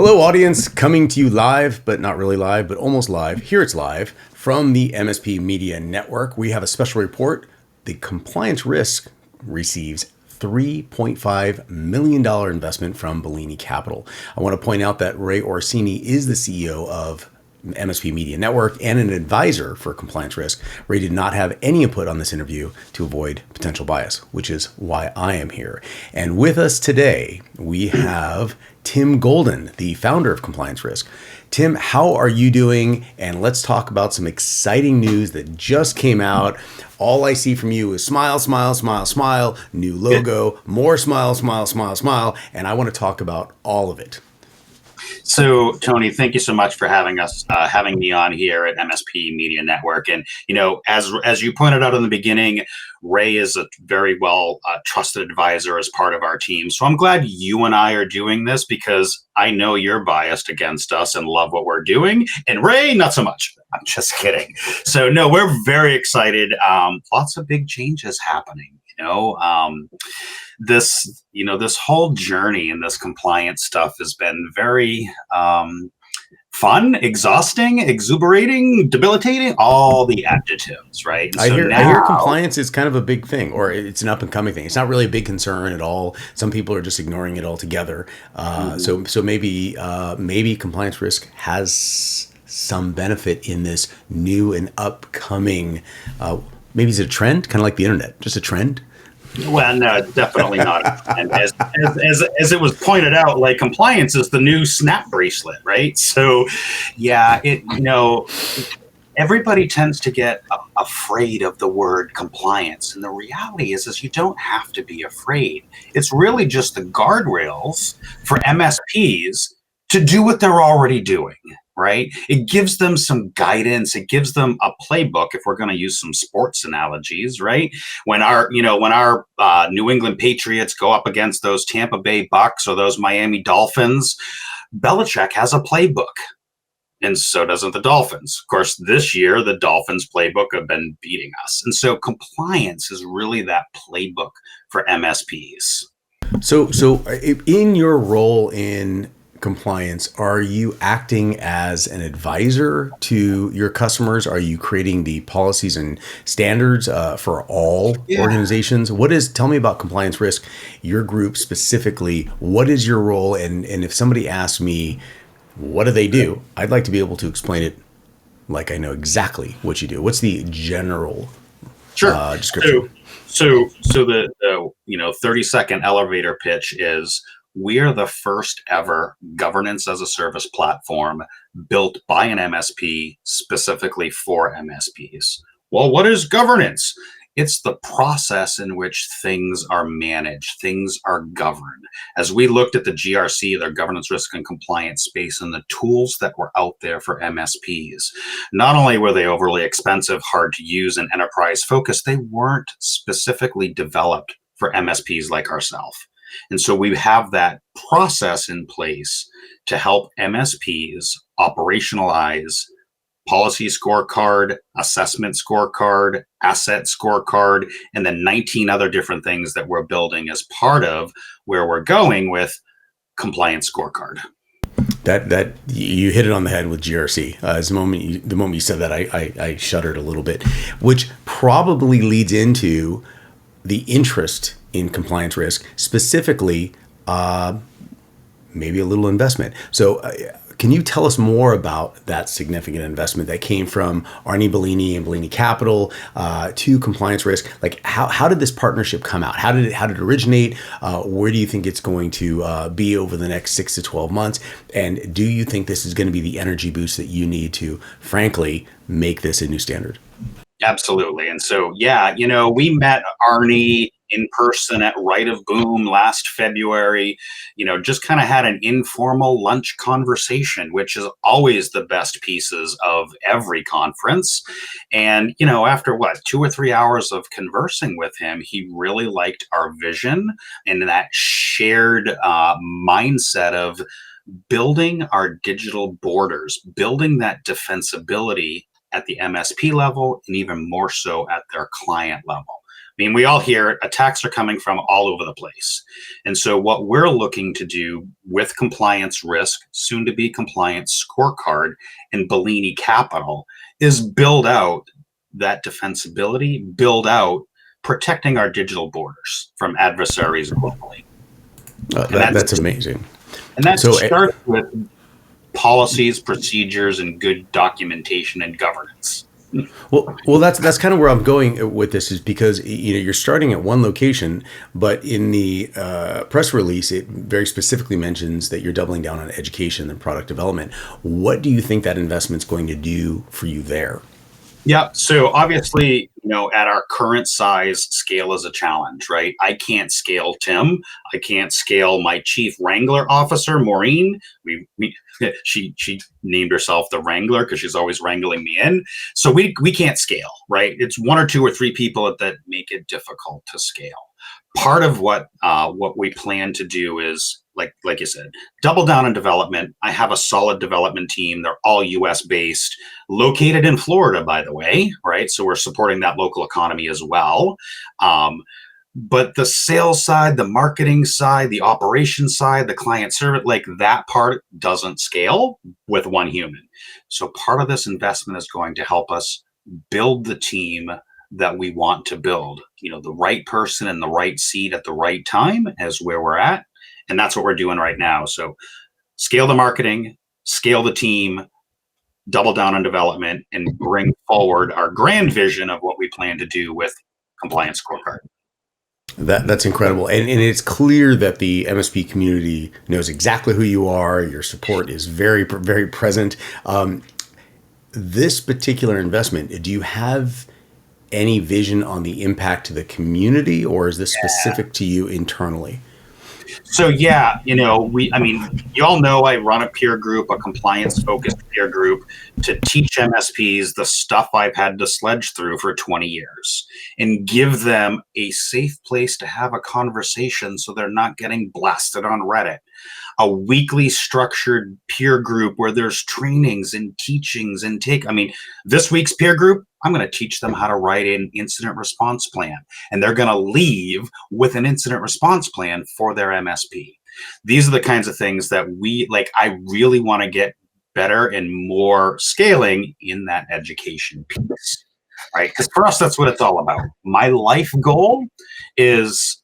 Hello, audience, coming to you live, but not really live, but almost live. Here it's live from the MSP Media Network. We have a special report. The compliance risk receives $3.5 million investment from Bellini Capital. I want to point out that Ray Orsini is the CEO of MSP Media Network and an advisor for compliance risk. Ray did not have any input on this interview to avoid potential bias, which is why I am here. And with us today, we have Tim Golden, the founder of Compliance Risk. Tim, how are you doing? And let's talk about some exciting news that just came out. All I see from you is smile, smile, smile, smile, new logo, more smile, smile, smile, smile. And I want to talk about all of it. So, Tony, thank you so much for having me on here at MSP Media Network. And, as you pointed out in the beginning, Ray is a very well trusted advisor as part of our team. So I'm glad you and I are doing this because I know you're biased against us and love what we're doing. And Ray, not so much. I'm just kidding. So, no, we're very excited. Lots of big changes happening. This whole journey and this compliance stuff has been very fun, exhausting, exuberating, debilitating, all the adjectives, right? I hear compliance is kind of a big thing, or it's an up and coming thing. It's not really a big concern at all. Some people are just ignoring it altogether. So maybe compliance risk has some benefit in this new and upcoming. Maybe it's a trend, kind of like the internet, just a trend. Well, no, definitely not. And as it was pointed out, like compliance is the new snap bracelet, right? So, yeah, everybody tends to get afraid of the word compliance, and the reality is you don't have to be afraid. It's really just the guardrails for MSPs to do what they're already doing. Right? It gives them some guidance. It gives them a playbook. If we're going to use some sports analogies, right? When our New England Patriots go up against those Tampa Bay Bucks or those Miami Dolphins, Belichick has a playbook, and so doesn't the Dolphins. Of course, this year the Dolphins playbook have been beating us, and so compliance is really that playbook for MSPs. So in your role in compliance, are you acting as an advisor to your customers? Are you creating the policies and standards for all organizations? Tell me about compliance risk, your group specifically. What is your role? And if somebody asks me, what do they do? I'd like to be able to explain it like I know exactly what you do. What's the general description? So the 30-second elevator pitch is, we are the first ever governance as a service platform built by an MSP specifically for MSPs. Well, what is governance? It's the process in which things are managed, things are governed. As we looked at the GRC, their governance, risk, and compliance space, and the tools that were out there for MSPs, not only were they overly expensive, hard to use, and enterprise focused, they weren't specifically developed for MSPs like ourselves. And so we have that process in place to help MSPs operationalize policy scorecard, assessment scorecard, asset scorecard, and then 19 other different things that we're building as part of where we're going with Compliance Scorecard. That you hit it on the head with GRC. The moment you said that, I shuddered a little bit, which probably leads into the interest in compliance risk, specifically, maybe a little investment. So can you tell us more about that significant investment that came from Arnie Bellini and Bellini Capital to compliance risk? Like, how did this partnership come out? How did it originate? Where do you think it's going to be over the next 6 to 12 months? And do you think this is going to be the energy boost that you need to, frankly, make this a new standard? Absolutely. And so, we met Arnie in person at Right of Boom last February, just kind of had an informal lunch conversation, which is always the best pieces of every conference. And, after 2 or 3 hours of conversing with him, he really liked our vision and that shared mindset of building our digital borders, building that defensibility at the MSP level, and even more so at their client level. mean, we all hear it, attacks are coming from all over the place. And so what we're looking to do with compliance risk, soon to be compliance scorecard, and Bellini Capital is build out that defensibility, build out protecting our digital borders from adversaries globally. That's amazing. And that So, starts with policies, procedures, and good documentation and governance. well, that's kind of where I'm going with this, is because you're starting at one location, but in the press release, it very specifically mentions that you're doubling down on education and product development. What do you think that investment's going to do for you there? Yeah. So obviously, at our current size, scale is a challenge, right? I can't scale Tim. I can't scale my chief wrangler officer, Maureen. She named herself the Wrangler because she's always wrangling me in. So we can't scale, right? It's one or two or three people that make it difficult to scale. Part of what we plan to do is, like you said, double down on development. I have a solid development team. They're all US based, located in Florida, by the way, right? So we're supporting that local economy as well. But the sales side, the marketing side, the operations side, the client service, like that part doesn't scale with one human. So part of this investment is going to help us build the team that we want to build. The right person in the right seat at the right time is where we're at. And that's what we're doing right now. So scale the marketing, scale the team, double down on development, and bring forward our grand vision of what we plan to do with Compliance Scorecard. That's incredible. And it's clear that the MSP community knows exactly who you are. Your support is very, very present. This particular investment, do you have any vision on the impact to the community, or is this specific to you internally? So you all know I run a peer group, a compliance focused peer group, to teach MSPs the stuff I've had to sledge through for 20 years and give them a safe place to have a conversation so they're not getting blasted on Reddit. A weekly structured peer group where there's trainings and teachings and this week's peer group, I'm going to teach them how to write an incident response plan, and they're going to leave with an incident response plan for their MSP. These are the kinds of things that I really want to get better and more scaling in that education piece, right? Because for us, that's what it's all about. My life goal is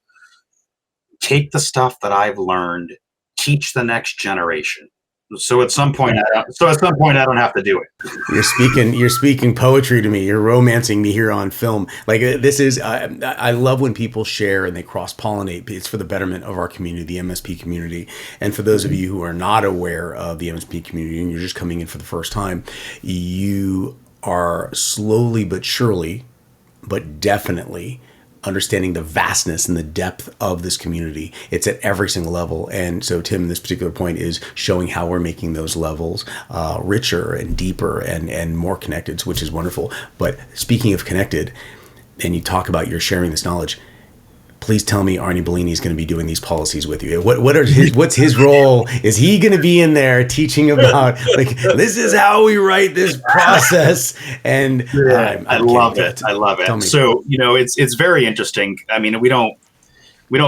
take the stuff that I've learned, teach the next generation. So at some point, I don't have to do it. You're speaking poetry to me. You're romancing me here on film. Like, this is, I love when people share and they cross pollinate. It's for the betterment of our community, the MSP community. And for those of you who are not aware of the MSP community and you're just coming in for the first time, you are slowly but surely, but definitely understanding the vastness and the depth of this community. It's at every single level. And so Tim, this particular point is showing how we're making those levels richer and deeper and more connected, which is wonderful. But speaking of connected, and you talk about you're sharing this knowledge, please tell me Arnie Bellini is going to be doing these policies with you. What's his role? Is he going to be in there teaching about this is how we write this process? And I love it. So it's very interesting. I mean, we don't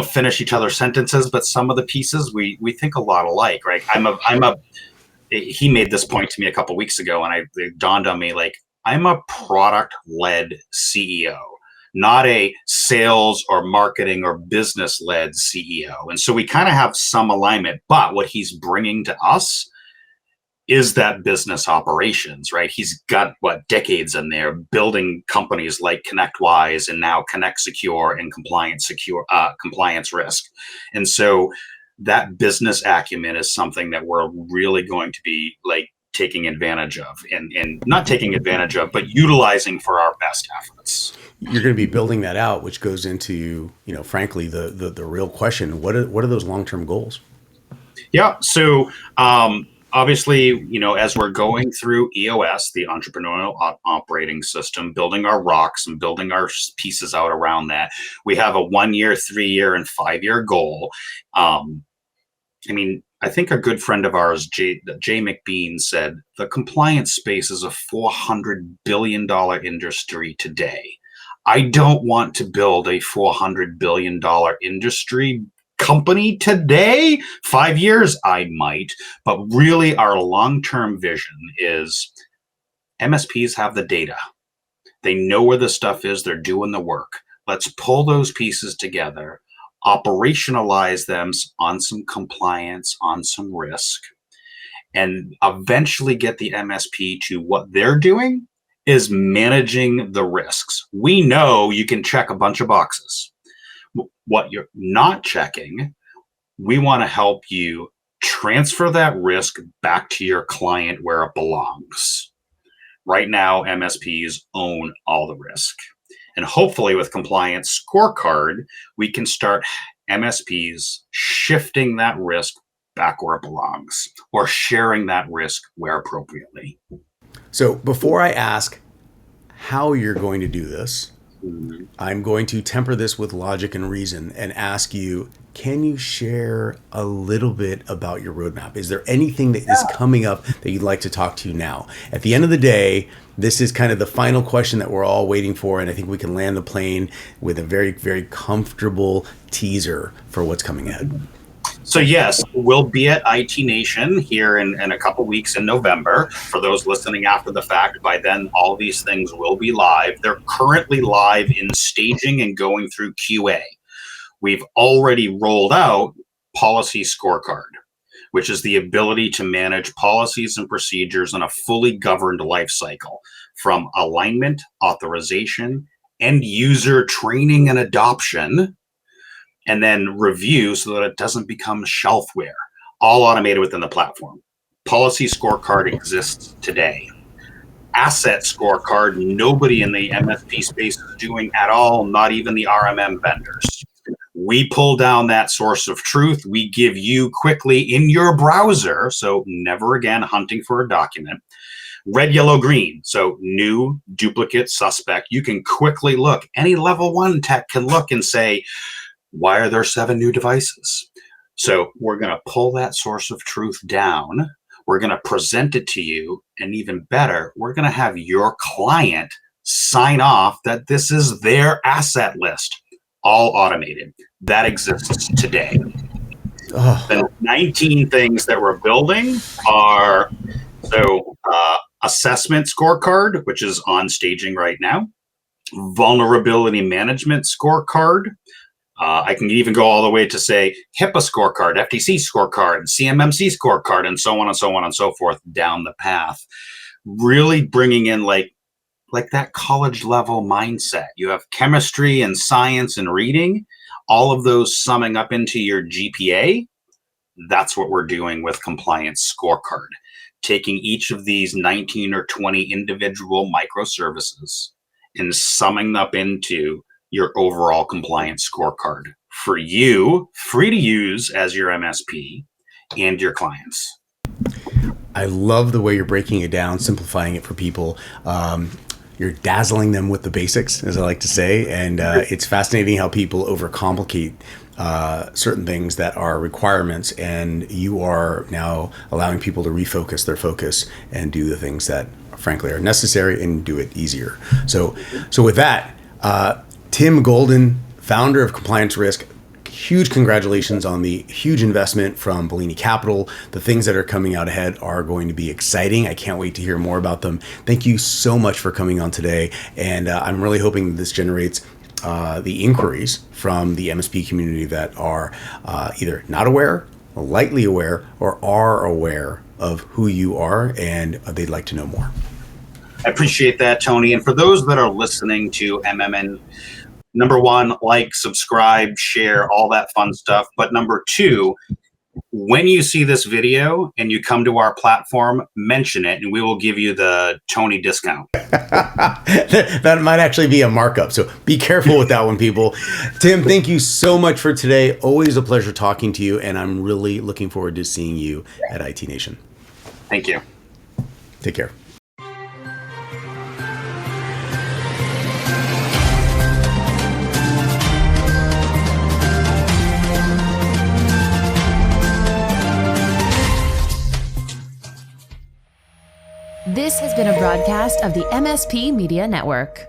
finish each other's sentences, but some of the pieces we think a lot alike, right? He made this point to me a couple of weeks ago, and it dawned on me, I'm a product-led CEO, not a sales or marketing or business-led CEO. And so we kind of have some alignment, but what he's bringing to us is that business operations, right? He's got decades in there building companies like ConnectWise and now Connect Secure and Compliance Risk. And so that business acumen is something that we're really going to be taking advantage of and not taking advantage of, but utilizing for our best efforts. You're going to be building that out, which goes into, frankly, the real question. What are those long-term goals? Yeah. So obviously, as we're going through EOS, the entrepreneurial operating system, building our rocks and building our pieces out around that, we have a 1 year, 3 year, and 5 year goal. I think a good friend of ours, Jay McBean, said the compliance space is a $400 billion industry today. I don't want to build a $400 billion industry company today. 5 years, I might. But really, our long-term vision is MSPs have the data. They know where the stuff is. They're doing the work. Let's pull those pieces together, operationalize them on some compliance, on some risk, and eventually get the MSP to what they're doing is managing the risks. We know you can check a bunch of boxes. What you're not checking, we want to help you transfer that risk back to your client where it belongs. Right now, MSPs own all the risk. And hopefully with Compliance Scorecard, we can start MSPs shifting that risk back where it belongs, or sharing that risk where appropriately. So before I ask how you're going to do this, I'm going to temper this with logic and reason and ask you, can you share a little bit about your roadmap? Is there anything that is coming up that you'd like to talk to now? At the end of the day, this is kind of the final question that we're all waiting for, and I think we can land the plane with a very, very comfortable teaser for what's coming ahead. So yes, we'll be at IT Nation here in a couple weeks in November. For those listening after the fact, by then all these things will be live. They're currently live in staging and going through QA. We've already rolled out Policy Scorecard, which is the ability to manage policies and procedures in a fully governed life cycle, from alignment, authorization, end user training and adoption, and then review so that it doesn't become shelfware, all automated within the platform. Policy Scorecard exists today. Asset Scorecard, nobody in the MSP space is doing at all, not even the RMM vendors. We pull down that source of truth. We give you quickly in your browser, so never again hunting for a document. Red, yellow, green, so new, duplicate, suspect. You can quickly look. Any level 1 tech can look and say, why are there 7 new devices? So we're going to pull that source of truth down. We're going to present it to you. And even better, we're going to have your client sign off that this is their asset list, all automated. That exists today. The 19 things that we're building are assessment scorecard, which is on staging right now, vulnerability management scorecard. I can even go all the way to say HIPAA scorecard, FTC scorecard, CMMC scorecard, and so on and so on and so forth down the path. Really bringing in like that college level mindset. You have chemistry and science and reading, all of those summing up into your GPA. That's what we're doing with Compliance Scorecard. Taking each of these 19 or 20 individual microservices and summing up into your overall compliance scorecard for you, free to use as your MSP and your clients. I love the way you're breaking it down, simplifying it for people. You're dazzling them with the basics, as I like to say. And it's fascinating how people overcomplicate certain things that are requirements. And you are now allowing people to refocus their focus and do the things that, frankly, are necessary and do it easier. So with that, Tim Golden, founder of Compliance Risk, huge congratulations on the huge investment from Bellini Capital. The things that are coming out ahead are going to be exciting. I can't wait to hear more about them. Thank you so much for coming on today. And I'm really hoping that this generates the inquiries from the MSP community that are either not aware, lightly aware, or are aware of who you are, and they'd like to know more. I appreciate that, Tony. And for those that are listening to MMN, number 1, like, subscribe, share, all that fun stuff. But number 2, when you see this video and you come to our platform, mention it and we will give you the Tony discount. That might actually be a markup. So be careful with that one, people. Tim, thank you so much for today. Always a pleasure talking to you. And I'm really looking forward to seeing you at IT Nation. Thank you. Take care. This has been a broadcast of the MSP Media Network.